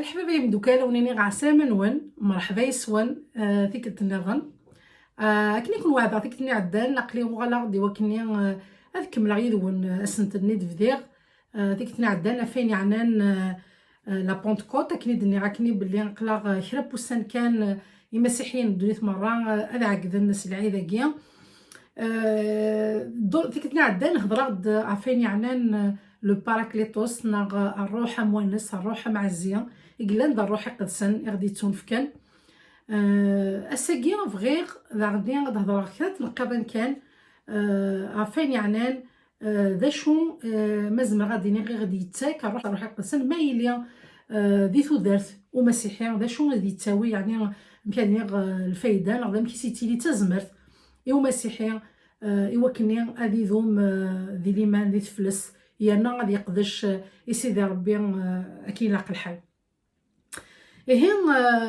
الحبابة مدوكالا ونيني عسلامة نون مرحبا يسوان ثيك النظن كني كون واعده ثيك عدان نقلي وغلا ديوا كني اذكم غيد ون اسنت النيد فديغ ثيك عدان فين يعنان لا بونتكوت كني دني راكني باللي نقلا خرا بوسان كان المسيحيين دونيت مره هذا عقد الناس العيداكيا ثيك عدان هضره عفين يعنان لو باراكليتوس ناغ الروح مونس الروح معزيه إقلان دا الروح قدسن غادي تونفكان اساكي فغيغ غادي نهضر كثر تلقى كان عفين يعنان ذا شو مازم غادي غير غادي يتاك الروح قدسن ما يلي ذي ثودرت ومسيحي ذا شو غادي يتاوي يعني يمكن الفايده غادي كيسيتي لي تزمرت ايوا مسيحي ايوا كني غادي ذوم ذي ليمان ذي تفلس يانا غادي يقدش يسيدي ربي اكيد لاق الحال إيه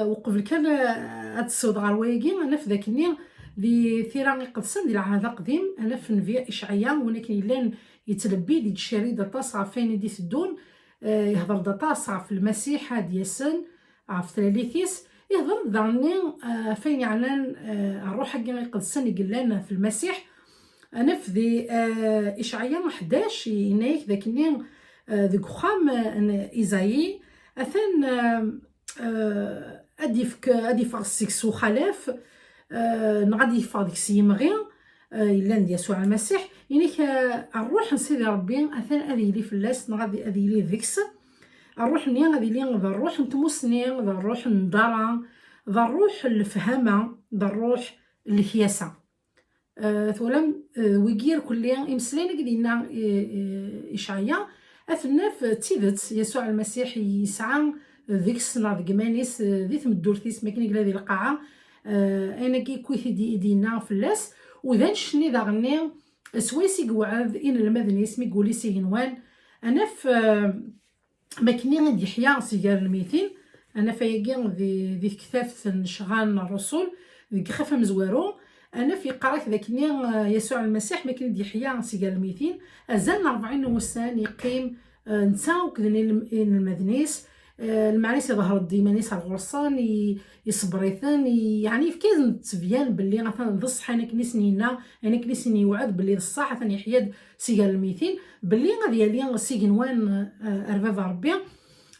وقبل كان هاد السود غرويكي انا في ذاك النيا دي ثيران قدسن ديال العهد القديم انا في نبي اشعياء ولكن لان يتلبي دي الشري دا تصع فين يدي الدون يهضر دا تصع في المسيح ديالسن عرفت ليثيس يهضر داني فين يعلن الروح حق قدسن يقلنا في المسيح انا في ذي اشعياء 11 ينايك ذاك النيا ذيك خام ايزاي اثن ادي فاسكس وخلاف نغادي فاديك سيمغي الا ندي يسوع المسيح يعني الروح نسيدي ربي اثن ادي لي فلاس نغادي ادي لي ذيكس الروح ني غادي لي ذا الروح نتمسني ذا الروح ندارا ذا الروح الفهمه ذا الروح الهياسه ثولم ويجير كليا يمسلين قدينا اشعياء اثنا في تيدت يسوع المسيح يسعى ذيك السنه ذيك مانيس ذي تمدورتيس ما كاين هذه القاعه انا كي كويث دينا فلاس وذا نشني ذا غني سويسي قوعد ان المذني اسمي قولي سينوان انا في ماكني غادي يحيى سيجار الميتين انا فايقين ذي كتاف نشغال الرسول ذيك خفه مزوارو انا في قراك ذاك يسوع المسيح ما كان يحيى سيجار الميتين ازال 40 وسان يقيم نساو كذني المذنيس المعنيس ظهر الديمانيس الغرصان يصبريثن يعني في كاين تبيان باللي مثلا نصح انا كنيسنينا انا كنيسني يوعد باللي الصح ثاني يحيد سيجال الميتين باللي غادي يلي سيجنوان ارباب ربي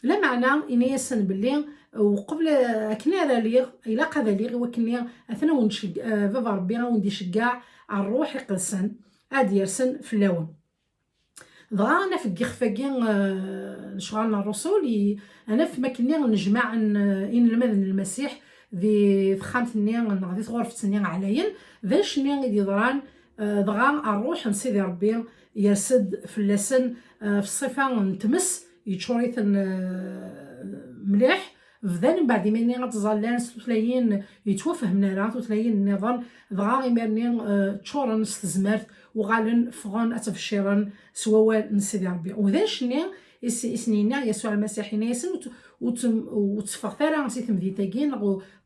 لا معنى اني يسن باللي وقبل كنا راليغ الى قذا ليغ وكني اثنا ونشق باب ربي وندي شقاع الروح يقدسن ادي يرسن في اللون ضغانا في الجخفاقين شغالنا الرسول انا في مكني نجمع ان المذن المسيح ذي خامت النيا غادي غرفة النيا عليا ذا شنيا غادي يضران ضغا الروح نسيدي ربي يرسد في اللسن في الصفه نتمس يتشوريث مليح فذان بعد مني غتظلان ستلاين يتوفهمنا راه تلاين النظام ضغا غيمرني تشورن استزمرت وغالن فغان اتفشيرن سوال نسيدي ربي وذا شنيا اسنينا يسوع المسيح يناسن وتفغثر نسيت مديتاكين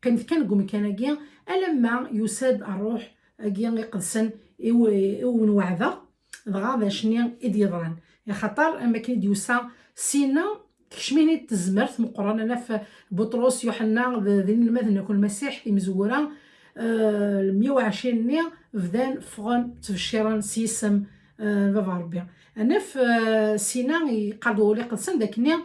قيمت كان قوم كاناكيا ألما يساد الروح كيا يقدسن ونوعذا ضغا ذا شنيا إدي يضران يا خطر أما كان ديوسا سينا كشميني تزمرت مقرن أنا في بطرس يوحنا ذين المذن يكون المسيح مزورا 120 نيا فذان فغان تفشيران سيسم بابا ربي انا في سينا يقادوا لي قدسن داك نيا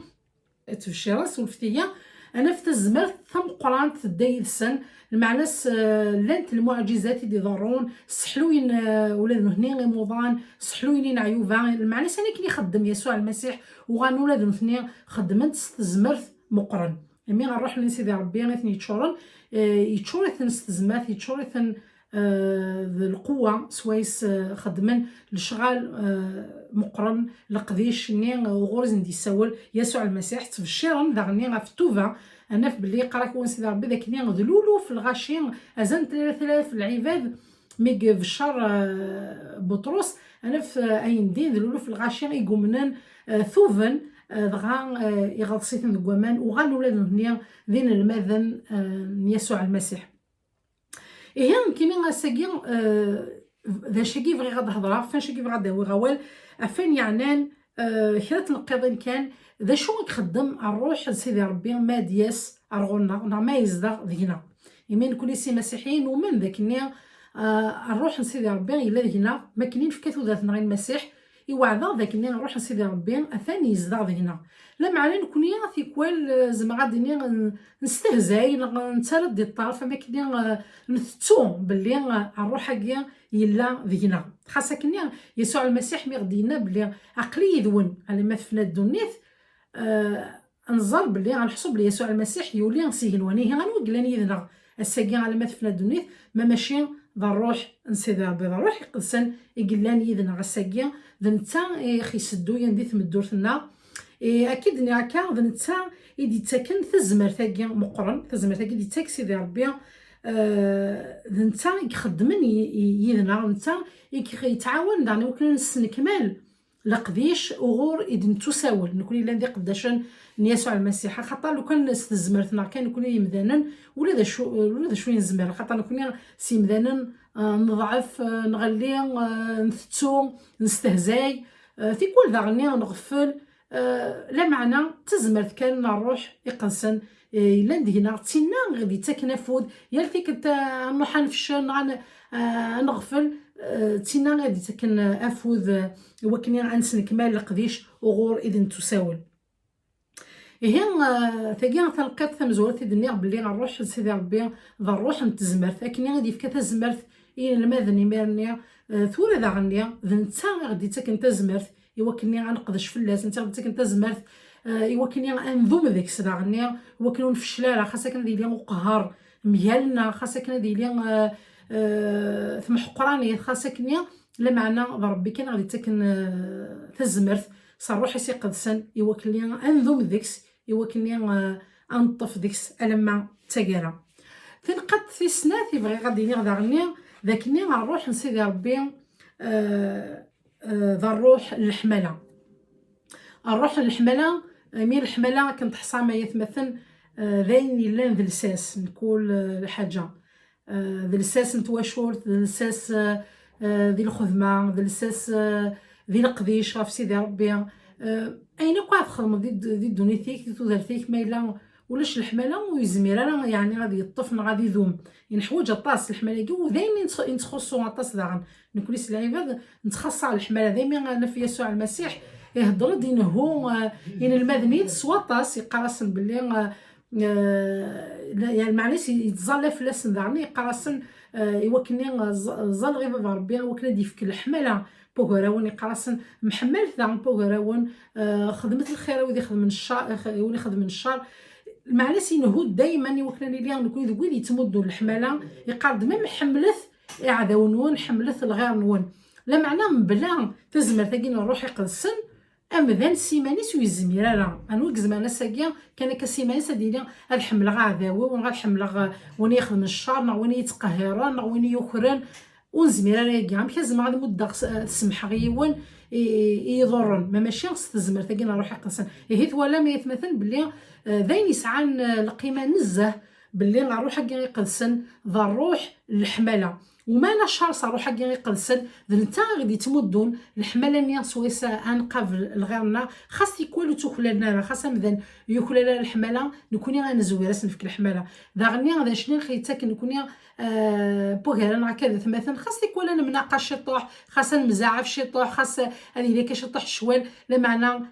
تفشيران سولفتيه انا في تزمرت ثم قران تداي السن المعناس لانت المعجزات اللي ضرون سحلوين ولاد هني غيموضان سحلوين عيوبان المعناس انا كني خدم يسوع المسيح وغانو ولاد هني خدمت تزمرت مقرن مي غنروح لسيدي ربي غيثني يتشورث نستزمات يتشورث القوه سويس خدمن الشغال مقرن لقديش ني غورز ندي سول يسوع المسيح تفشيرن داغني غفتوفا انا في باللي قراك ونسيدي ربي داك ني ذلولو في الغاشين ازن ثلاث العباد مي في الشر بطرس انا في اين دين ذلولو في الغاشين يقومنن ثوفن دغا يغلصيثن دكوامان وغالو ولاد هنيا ذين المذن يسوع المسيح إيه يمكن غاساكي ذا شاكي بغي غاد هضره فين شاكي بغي غاد غوال افين يعنان كرا تنقيضين كان ذا شو يخدم الروح سيدي ربي ما دياس ارغونا ما يزدغ ذينا يمين كل سي مسيحيين ومن ذاك النيا الروح سيدي ربي الا ذينا ما كاينين في كاثوداتنا غير المسيح يوعظ ذاك النيا الروح سيدي ربي اثاني يزدغ ذينا لا معنى نكون في كوال زعما غادي نستهزاي نتسرد دي الطرف ما كاين نثتو باللي الروح هكا يلا ذينا خاصة كنيا يسوع المسيح مي غدينا بلي عقلي يذون على ما فينا الدنيث انظر بلي غنحسو بلي يسوع المسيح يولي نسيهن وانيه غنوكلاني يذنا الساكين على ما فينا الدنيث ما ماشي ذا الروح نسيدها بيض الروح يقدسن يقلاني يذنا غساكين ذا نتا يسدو يندي ثمدورتنا اكيد ني هكا ذا نتا يدي تاكن تزمر ثاكي مقرن تزمر ثاكي دي تاك سيدي ربي نتا يخدمن يذنا نتا يتعاون دعني وكنا نكمل لقديش وغور إذن تساول نكون إلا ندي قداشن يسوع المسيح خاطر لو كان استزمرتنا كان نكون يمذانا ولا ذا شو نزمر خاطر نكون سي مذانا نضعف نغلي نثتو نستهزاي في كل ذا غني نغفل لا معنى تزمرت كان نروح يقنسن إلا ندينا تينا غادي تكنفود يا فيك نروح نفشل نغفل تينا غادي تكن افوذ وكني غنسن كمال القديش وغور اذن تساول هي ثقيا تلقات ثمزورت الدنيا بلي غنروح لسيدي ربي ذا الروح نتزمرت لكن غادي فكا تزمرت الماذن مارني ثورة ذا غنيا ذا نتا غادي تكن تزمرت يوكني غنقدش فلاس نتا غادي تكن تزمرت يوكني غنذوم ذيك السدا غنيا وكنو نفشلالها خاصة كان ديالي مقهر ميالنا خاصة كان ديالي ثم حقراني خاصة كنيا لا معنى ربي كان غادي تكن تزمرت صروح يسي قدسن يوكلني انذوم ذيكس يوكلني انطف ذيكس لما تقرا تنقد في سنات يبغي غادي غدا غني ذاكني غنروح لسيدي ربي ذا الروح الحمله الروح الحمله مي الحمله كنت حصى ما يتمثل ذاين الا ذا لساس نقول الحاجه ذا لساس نتواشورت ذا لساس ذي الخدمه ذا لساس ذي القديش غاف سيدي ربي اين قاعد تخدم ذي دونيتيك ذي تودرتيك ما الا ولاش الحمله ويزمير انا يعني غادي يطفن غادي يذوم يعني حوايج الطاس الحمله كاع ودايما نتخصصوا الطاس داغن نكون العباد نتخصص على الحمله دايما انا في يسوع المسيح يهضر دينه هو يعني المذنب سوا طاس يقرصن باللي يعني معناش يتظل فلاس داغني يقرصن يوكني زال غير ربي وكنا ديفك الحمله بوغراون يقرصن محمل ثان بوغراون خدمه الخير ودي خدم الشر ولي خدم الشر معناش ينهو دائما يوكلني ليا نكون ذوين يتمدوا الحمله يقعد ما محملث يعداونون حملث الغير نون لا معنى من بلا تزمر ثقين نروح يقدسن امذان سيمانيس ويزمير راه انا زعما ساكيا كان كسيمانيس ديالي الحمله غا عداوي ونغا الحمله وين يخدم الشر وين يتقهران وين يخرن ونزمير راه كاع كازما غادي مده تسمح غيون يضرن ما ماشي خص تزمر ثقين نروح يقدسن هيت ولا ما يتمثل بلي ذاين يسعى القيمه نزه باللي نروح حق يقدسن ذا الروح الحمله وما نشر صاروح حق يقدسن ذا نتا غادي تمدون الحمله نيا سويسا انقبل الغيرنا خاص يكون تخللنا خاصه مثلا يخلل الحمله نكوني غنزوي راسن فيك الحمله ذا غني غدا شنو خيتك نكوني بوغيرنا كذا مثلا خاص يكون انا مناقش شي طوح خاص مزعف شي طوح خاص هذه اللي كاش طوح شوال لا معنى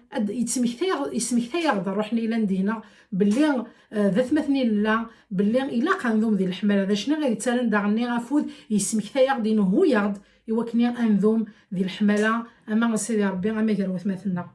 يسمح يغدر روحني الى ندينا باللي ذا ثمثني لا باللي الا كنذوم ذي الحمله هذا شنو غادي تالن داغني غافود يسمح يغدين هو يغد يوكني انذوم ذي الحمله اما سيدي ربي اما كروت مثلنا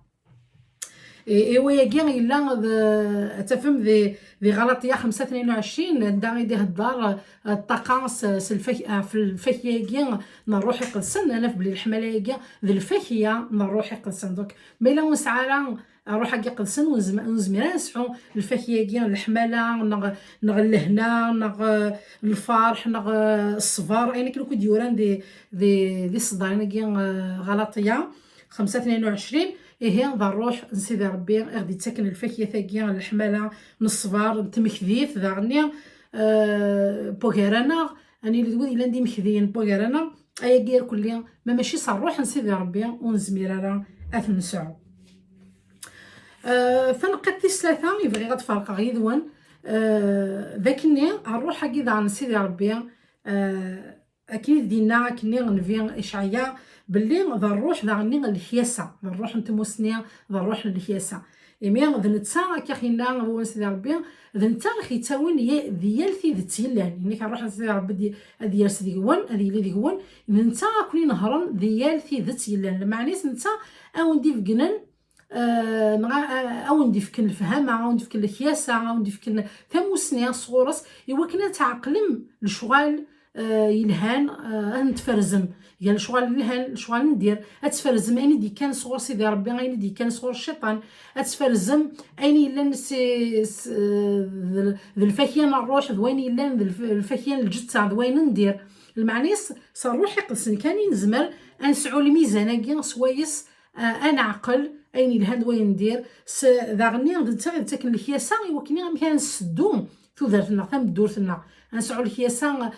ايوا يا كاع الا تفهم ذي غلطيه 522 دا غيدي الدار الطقاس في الفكيه كاع نروح يقدسن انا بلي الحمله كاع ذي الفكيه نروح يقدسن دوك مي لا نسعى نروح حق يقدسن ونزمير نسعو الفكيه كاع الحمله نغ الهنا نغ الفرح نغ الصبر اين كلو ديوران دي الصداين كاع غلطيه 522 هي ذا الروح نسيدي ربي غادي تسكن الفكيه ثاقيه الحمله نصفار تمكذيف ذا غني بوغيرانا اني اللي الا ندي مكذيين بوغيرانا ايا كير كليا ما ماشي صروح نسيدي ربي ونزمير راه اثنسعو فنقدتي ثلاثة يبغي غتفرق غيدوان ذاكني الروح كيدا عن سيدي ربي اكيد دينا كني غنفي اشعياء باللي ذا الروح ذا غني الحياسه ذا الروح نتموسني ذا الروح الحياسه ايمي ذنتا كاخينا هو سيدي ربي ذنتا خيتاون ديال ثيدت يلان يعني كنروح سيدي ربي ديال سيدي وان هذه اللي ديكوان ذنتا كوني نهرن ديال ثيدت يلان معنيت نتا او ندي فكنن او ندي فكن الفهم او ندي فكن الحياسه او ندي فكن ثموسني صغورس ايوا كنا تعقلم الشغال يلهان نتفرزم قال الشغل يلهان الشغل ندير اتفرزم اين دي كان صغور سيدي ربي اين دي كان صغور الشيطان اتفرزم اين الا الفاكيان الروح دوين الا الفاكيان الجثه دوين ندير المعنيس صار روحي قسن كان نزمر انسعو الميزان كي سوايس انا عقل اين الهان دوين ندير ذا غني تاكن الكياسه وكني غنكان نسدو تودرتنا ثم دورتنا نسعو الكياسه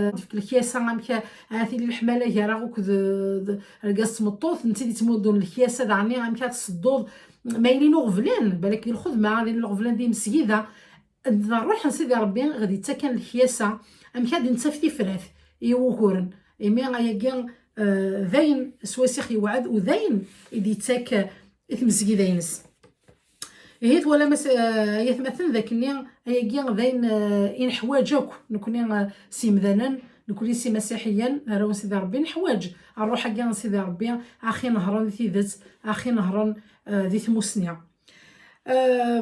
ديك الكياسه غنمشي هاتي الحماله هي راه كود الكاس مطوط انت اللي تمودون الكياسه دعني غنمشي تصدود مايلين غفلان بالك الخدمه ديال الغفلان ديال مسيده نروح نسيدي ربي غادي تاكن الكياسه امشي غادي نتفتي فراث يوكورن ايمي غايا ذاين سواسيخ يوعد وذاين يدي تاك اثمسكي ذاينس هيت ولا يتمثل ذاك النيا هي ذاين ان حواجك نكوني سي مذانا نكوني سي مسيحيا راهو سيدي ربي نحواج نروح كاع سيدي ربي اخي نهران ذي ذات اخي نهران ذي ثموسنيا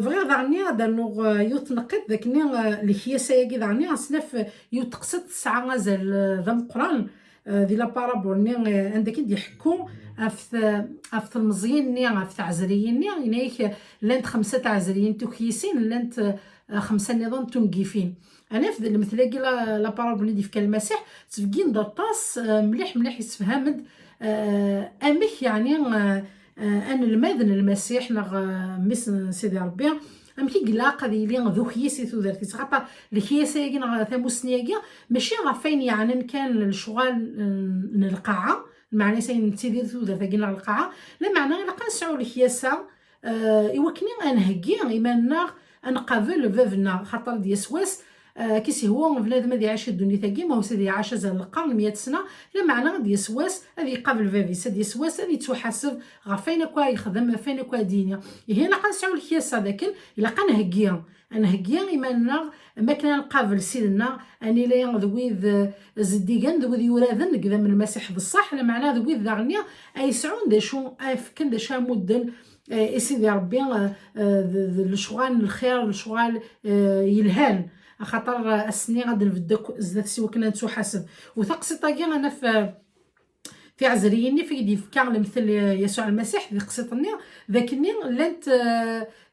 فغير دعني دانو يتنقد ذاك النيا اللي هي سايقي دعني اسنف يتقصد ساعه مازال ذا القران دي لا بارابول ني عندك يحكوا في المزيين ني في عزريين ني هناك لانت 5 عزريين توكيسين لانت 5 نظام تنقيفين انا في المثلاقي لا بارابول دي في المسيح تفكين دطاس مليح يتفهمد امك يعني ان الماذن المسيح نغ مس سيدي ربي امكي قلاقه ديالي ذو خياسي تودرتي تخاطر الخياسه كي ثموسنياكي ماشي غافين يعني كان الشغال القاعه معنى سين تيدير تودرت كينا القاعه لا معنى الا كنسعوا الخياسه ايوا كني انهكي ايماننا نقابل فافنا خاطر ديال سواس كيسي هو بنادم غادي يعيش الدنيا تاكي ما هو سيدي عاش زال القرن 100 سنه لا معنى غادي يسواس غادي يقابل فافيس غادي يسواس غادي تحاسب فين كوا يخدم فين كوا دينيا هنا كنسعوا الكياسه لكن الا كنهكيا ايماننا ما كنا نقابل سيدنا اني لا يغذوي زديقان ذوي يوراذن كذا من المسيح بصح لا معنى ذوي ذاغنيا اي سعون داشو افكن داشا مدن سيدي ربي الشغال الخير الشغال يلهان خاطر السنين غادي نبداو زاد سوا كنا نتحاسب وثقسيطه كاع انا في عزريني في يدي في كاع مثل يسوع المسيح ذي قصيطني ذاك النين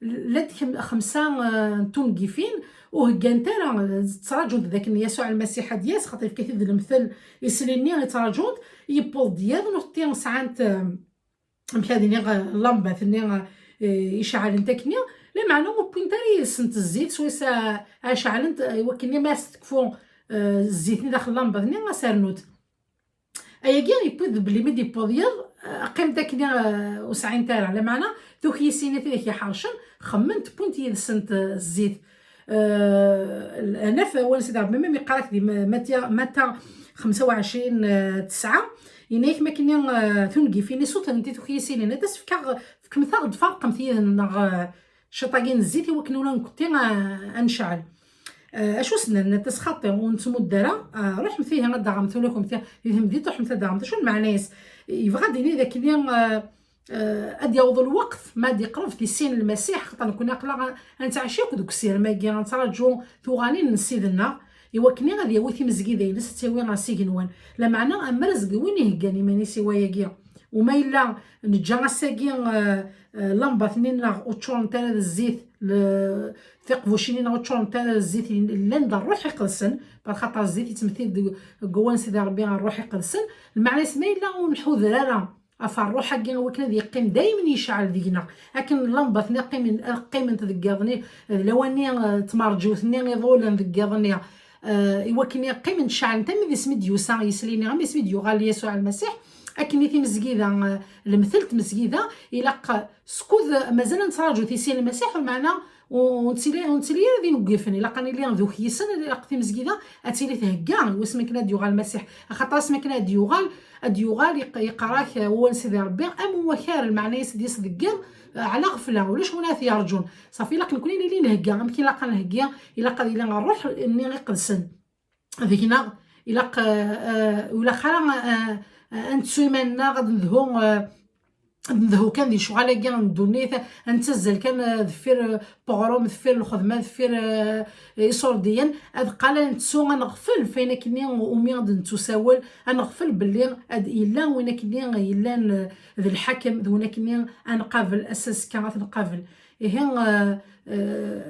لانت 5 تونقيفين وهكا نتا راه تراجعوا ذاك يسوع المسيح دياس خاطر في كثير المثل يسليني يتراجعوا يبول ديال نوتي ساعات مشاديني لامبا ثني يشعل نتاكني لا معنى مو بوينتاري سنت الزيت سويسا اشعلنت وكني ما استكفو الزيت داخل لامبا ثني سارنوت ايا كاع يبود بلي مدي بودير قيم داكني وسعين تاع على معنى دوك يسيني ذاك حرشن خمنت بوينتي سنت الزيت انا في اول سيدي ربي ميم يقراك دي متى 25/9 ينايك ما كاين ثونكي فيني صوت انت تخيسيني انا تسفكا في مثال فرق مثلا شطاقين الزيت هو كنا نكتي انشعل اشو سنن تسخطي ونتمو الدرا روح فيها غدا غمثو لكم فيها بديت روح مثل دعم شنو المعناس يبغى ديني ذاك اليوم ادي يوض الوقت ما دي قرب في سين المسيح خاطر كنا قلا نتعشيك دوك السير ما كي نتراجعوا ثوغاني نسيدنا يوكني غادي يوثي مزكيدين نستوي غاسيكنوان لا معنى اما رزق وين يهكاني ماني سوايا كيا وما الا نجا ساكين لمبه ثنين اوتشون تاع الزيت ثقفوشينين اوتشون تاع الزيت اللي ندير روحي قلسن خاطر الزيت يتمثل قوان سيدي ربي روحي قلسن المعنى ما الا ونحو ذراره افروح حقي هو كان يقيم دائما يشعل دينا لكن اللمبه ثني قيم تذكرني لو اني تمرجو ثني يظول تذكرني ايوا كان يقيم نشعل انت مي اسمي ديوسا يسليني غير اسمي ديو غال يسوع المسيح اكني في مسجده المثلت مسجده الى سكوذ مازال نتراجو تيسين المسيح المعنى ونتيلي غادي نوقفن الا قاني لي ذو خيسن الا قتي مسجده اتيلي تهكا واسمك ديوغال المسيح خاطر اسمك ديوغال يقراك هو سيدي ربي ام وكار المعنى سيدي صدقم على غفله ولاش وناث يرجون صافي الا نكون لي نهكا يمكن الا نهكا الا قادي الا نروح اني غيقدسن هذيك الا ولا خلا انت سيمانا غادي نذهو كان دي شغاله كاع ندوني نتزل كان ذفير بوغروم ذفير الخدمه ذفير يسورديا هاد قال نتسو غنغفل فين كني ومي غادي نتساول غنغفل باللي الا وين كني الا ذا الحكم وين كني نقابل اساس كانت نقابل هي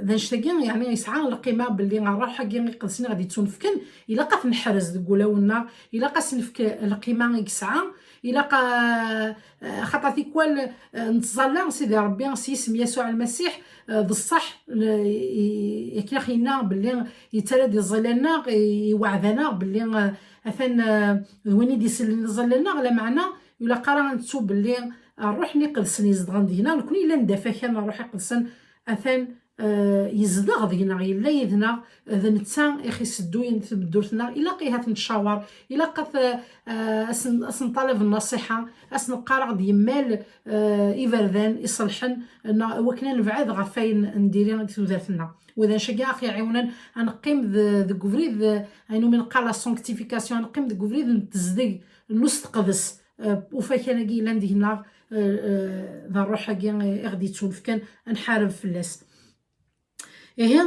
ذا نشتاقي يعني يسعى القيمه باللي غنروح كي يقدسني غادي تنفكن الا قات نحرز تقولوا لنا الا قاس نفك القيمه يسعى الا خاطر تيكوال نتظلم سيدي ربي سيسم يسوع المسيح بصح ياك خينا باللي يتراد يظللنا يوعدنا باللي اثن وين يديسل ظللنا على معنى ولا قرا نتو باللي نروح نقدسني زد غندي هنا نكون الا ندافع كان نروح نقدسن اثن يزدغ دينا الا يذنا ذا نتا يخي سدو ينتبدورتنا الا قيها نتشاور الا قف اسن طالب النصيحه اسن قارع ديال ايفردان يصلحن وكنا نبعد غفاين نديري توداتنا واذا شكا اخي عيونا نقيم ذا كوفريد انو من قال سانكتيفيكاسيون نقيم ذا كوفريد نتزدق نص تقدس وفاكان كي لاندي هنا ذا الروح كي غادي تشوف كان نحارب في اللاس هي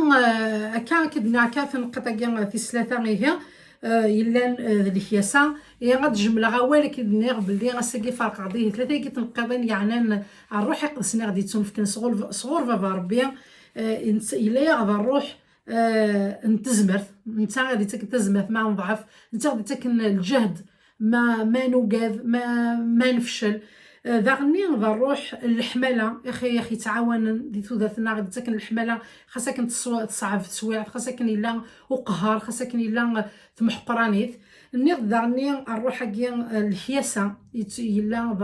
كان كدنا كاف نقطع كاع في الثلاثه هي الا الكياسه هي غاد جمله غوالك كدنا باللي غاسكي فرق غادي ثلاثه كي تنقبن يعني الروح يقدسني غادي تنفكن صغور بابا ربي الا غادي نروح نتزمرت انت غادي تزمرت ما نضعف انت غادي تكن الجهد ما نوقف ما نفشل ذاغني نروح الحماله يا اخي تعاون دي ثلاثنا غادي تكن الحماله خاصها كنت تصعب في تسويع خاصها كان الا وقهار خاصها كان الا تمحقرانيت ذاغني نروح كي الحياسه الا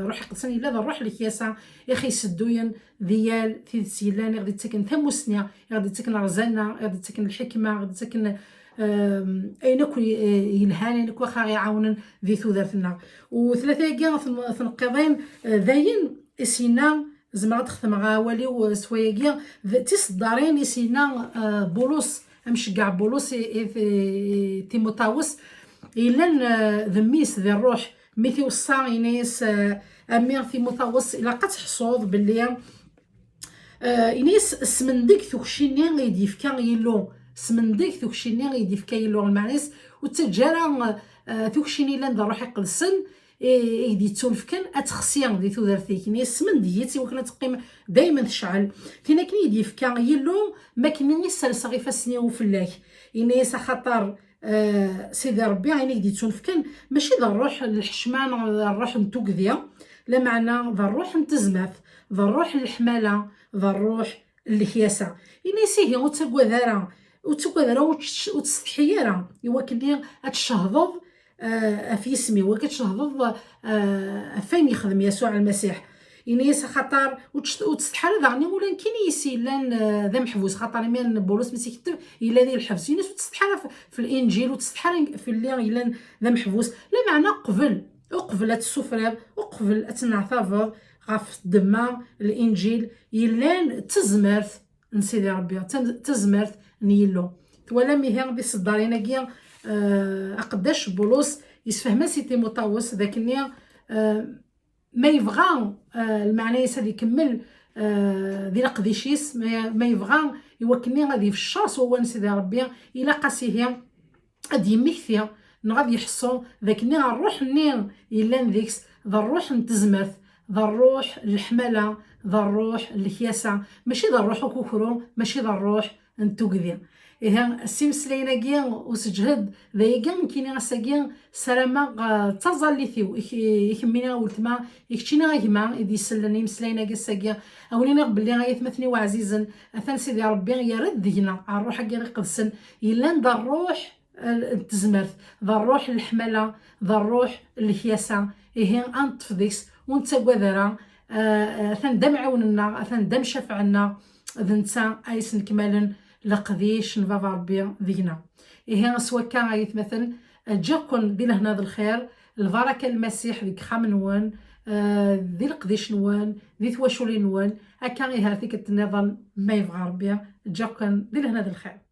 روح قدسني الا نروح الحياسه يا اخي سدوين ديال في سيلان غادي تكن ثموسنيا غادي تكن رزانه غادي تكن الحكمه غادي تكن اينك يلهانك واخا يعاونن ذي ثلاثنا وثلاثه كاع في القضين ذاين سينا زعما تخدم غاولي وسوايا تصدارين سينا بولس امشي كاع بولس تيموتاوس الا ذميس ذي الروح ميثي وصا ينيس امير تيموتاوس الا قد حصود باللي ينيس سمندك ثوشيني غيدي في كان يلو سمندك ثوكشيني غيدي في كايلو المعنيس وتجارا ثوكشيني لان روح يقلسن يدي تولفكن اتخسيان دي ثودرتيك ني سمن ديتي وكنا تقيم دائما تشعل فينا كني يدي في كان يلو ما كني سلسه غي فاسني وفلاك اني خطر سيدي ربي عيني يدي تولفكن ماشي ذا الروح الحشمان ذا الروح نتوكذيا لا معنى ذا الروح نتزمث ذا الروح الحماله ذا الروح الحياسه اني سيهي وتقوى وتقدر وتستحيرا ايوا كني اتشهضض في اسمي وكتشهضض فين يخدم يسوع المسيح ينيس خاطر وتستحال ذعني ولا كاين يسيلان ذا محبوس خاطر من بولس مسي كتب الا ديال الحبس ينيس وتستحال في الانجيل وتستحال في اللي الا ذا محبوس لا معنى قبل السفراب وقبل اتنعتافض غاف دما الانجيل يلان تزمرت نسيدي ربي تزمرت نيلو ولا مي غادي صدارينا كيا اقداش بولس يسفهم سي تيموتاوس ذاك النيا ما يبغى المعنى يسال يكمل ذي القديشيس ما يبغى يوكلني غادي في الشاص هو نسيدي ربي الا قاسيه غادي ميكثيا غادي يحصو ذاك النيا الروح النيا الا نديكس ذا الروح نتزمرت ذا الروح الحماله ذا الروح الكياسه ماشي ذا الروح كوكرو ماشي ذا الروح نتوكذي إيه السيمسلينا كيا وسجهد ذا كان كيني غاساكيا سلامة تظليثيو يكمينا ولتما يكتشينا غيما إذا سلني مسلينا كاساكيا أولينا بلي غيثمثني وعزيزا أثان سيدي ربي يرد ذينا الروح كيا قدسن إلا ندا الروح التزمرت ذا الروح الحمله ذا الروح الكياسه هي انطف ديكس ونتا قدرا ثندم عاوننا ثندم شفعنا ذنتا ايس نكملن لقديش نبابا ربي ذينا هي سوا كان غايت مثلا جاكم دي لهنا ذا الخير البركه المسيح ذيك خام نوان ذي القديش نوان ذي ثواشولي نوان هكا غير هذيك النظام ما يبغى ربي جاكم دي لهنا ذا الخير.